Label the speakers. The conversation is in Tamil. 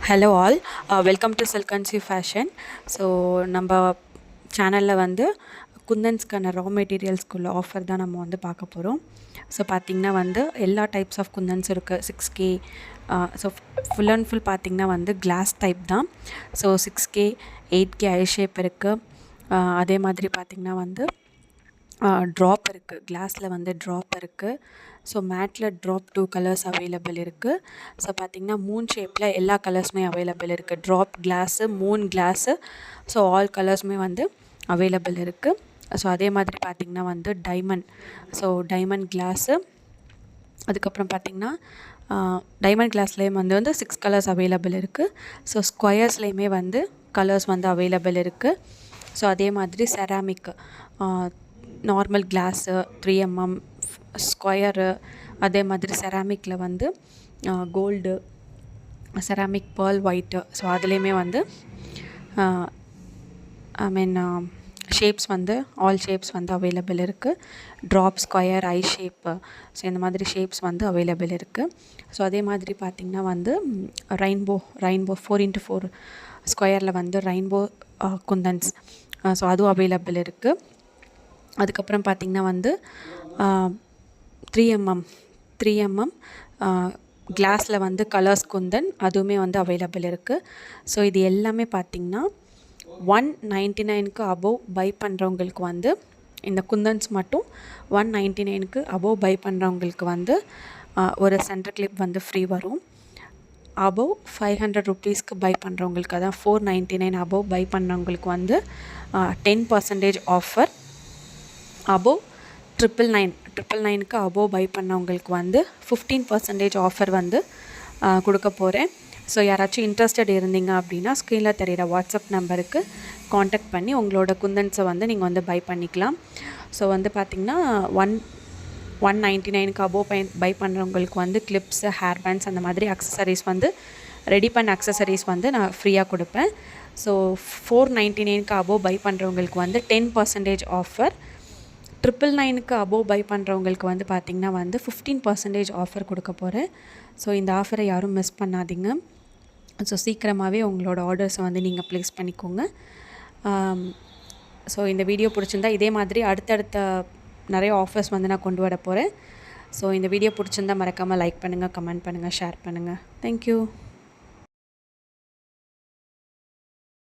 Speaker 1: ஹலோ ஆல், வெல்கம் டு சில்கன்சி ஃபேஷன். ஸோ நம்ம சேனலில் வந்து குந்தன்ஸ்க்கான ரா மெட்டீரியல்ஸ்க்குள்ள ஆஃபர் தான் நம்ம வந்து பார்க்க போகிறோம். ஸோ பார்த்திங்கன்னா வந்து எல்லா டைப்ஸ் ஆஃப் குந்தன்ஸ் இருக்குது. 6K. So full and full பார்த்திங்கன்னா வந்து கிளாஸ் டைப் தான். ஸோ 6K 8K ஐ ஷேப் இருக்குது. அதே மாதிரி பார்த்திங்கன்னா வந்து ட்ராப் இருக்குது. கிளாஸில் வந்து ட்ராப் இருக்குது. ஸோ மேட்டில் ட்ராப் 2 கலர்ஸ் அவைலபிள் இருக்குது. ஸோ பார்த்திங்கன்னா மூன் ஷேப்பில் எல்லா கலர்ஸுமே அவைலபிள் இருக்குது. Drop glass, moon glass, so all கலர்ஸுமே வந்து அவைலபிள் இருக்குது. ஸோ அதே மாதிரி பார்த்திங்கன்னா வந்து டைமண்ட் கிளாஸு, அதுக்கப்புறம் பார்த்திங்கன்னா டைமண்ட் கிளாஸ்லேயும் வந்து 6 கலர்ஸ் அவைலபிள் இருக்குது. ஸோ ஸ்கொயர்ஸ்லேயுமே வந்து கலர்ஸ் வந்து அவைலபிள் இருக்குது. ஸோ அதே மாதிரி ceramic normal class 3mm square, அதே மாதிரி செராமிக்கில் வந்து gold, ceramic pearl white, so அதுலேயுமே வந்து ஷேப்ஸ் வந்து ஆல் ஷேப்ஸ் வந்து அவைலபிள் இருக்குது. Drop, square, eye shape, so இந்த மாதிரி ஷேப்ஸ் வந்து அவைலபிள் இருக்குது. ஸோ அதே மாதிரி பார்த்திங்கன்னா வந்து ரெயின்போ 4x4 ஸ்கொயரில் வந்து ரெயின்போ குந்தன்ஸ், ஸோ அதுவும் அவைலபிள் இருக்குது. அதுக்கப்புறம் பார்த்திங்கன்னா வந்து 3mm கிளாஸில் வந்து கலர்ஸ் குந்தன், அதுவுமே வந்து அவைலபிள் இருக்குது. ஸோ இது எல்லாமே பார்த்திங்கன்னா 199க்கு அபோவ் பை பண்ணுறவங்களுக்கு வந்து இந்த குந்தன்ஸ் மட்டும் 199க்கு அபோவ் பை பண்ணுறவங்களுக்கு வந்து ஒரு சென்டர் கிளிப் வந்து ஃப்ரீ வரும். அபோவ் 500 ருபீஸ்க்கு பை பண்ணுறவங்களுக்கு, அதான் 499 அபோவ் பை பண்ணுறவங்களுக்கு வந்து 10% ஆஃபர். அபோவ் 999க்கு அபோவ் பை பண்ணவங்களுக்கு வந்து 15% ஆஃபர் வந்து கொடுக்க போகிறேன். ஸோ யாராச்சும் இன்ட்ரெஸ்டட் இருந்தீங்க அப்படின்னா ஸ்க்ரீனில் தெரிகிற வாட்ஸ்அப் நம்பருக்கு காண்டாக்ட் பண்ணி உங்களோட குந்தன்ஸை வந்து நீங்கள் வந்து பை பண்ணிக்கலாம். ஸோ வந்து பார்த்திங்கன்னா 199க்கு அபோவ் பை பண்ணுறவங்களுக்கு வந்து கிளிப்ஸு, ஹேர் பேண்ட்ஸ், அந்த மாதிரி அக்சசரிஸ் வந்து ரெடி பண்ண அக்சசரிஸ் வந்து நான் ஃப்ரீயாக கொடுப்பேன். ஸோ 499க்கு அபோவ் பை பண்ணுறவங்களுக்கு வந்து 10% ஆஃபர். 999க்கு அபோவ் பை பண்ணுறவங்களுக்கு வந்து பார்த்திங்கன்னா வந்து 15% ஆஃபர் கொடுக்க போகிறேன். ஸோ இந்த ஆஃபரை யாரும் மிஸ் பண்ணாதீங்க. ஸோ சீக்கிரமாகவே உங்களோட ஆர்டர்ஸை வந்து நீங்கள் ப்ளேஸ் பண்ணிக்கோங்க. ஸோ இந்த வீடியோ பிடிச்சிருந்தா இதே மாதிரி அடுத்தடுத்த நிறைய ஆஃபர்ஸ் வந்து நான் கொண்டு வர போகிறேன். ஸோ இந்த வீடியோ பிடிச்சிருந்தா மறக்காமல் லைக் பண்ணுங்கள், கமெண்ட் பண்ணுங்கள், ஷேர் பண்ணுங்கள். தேங்க்யூ.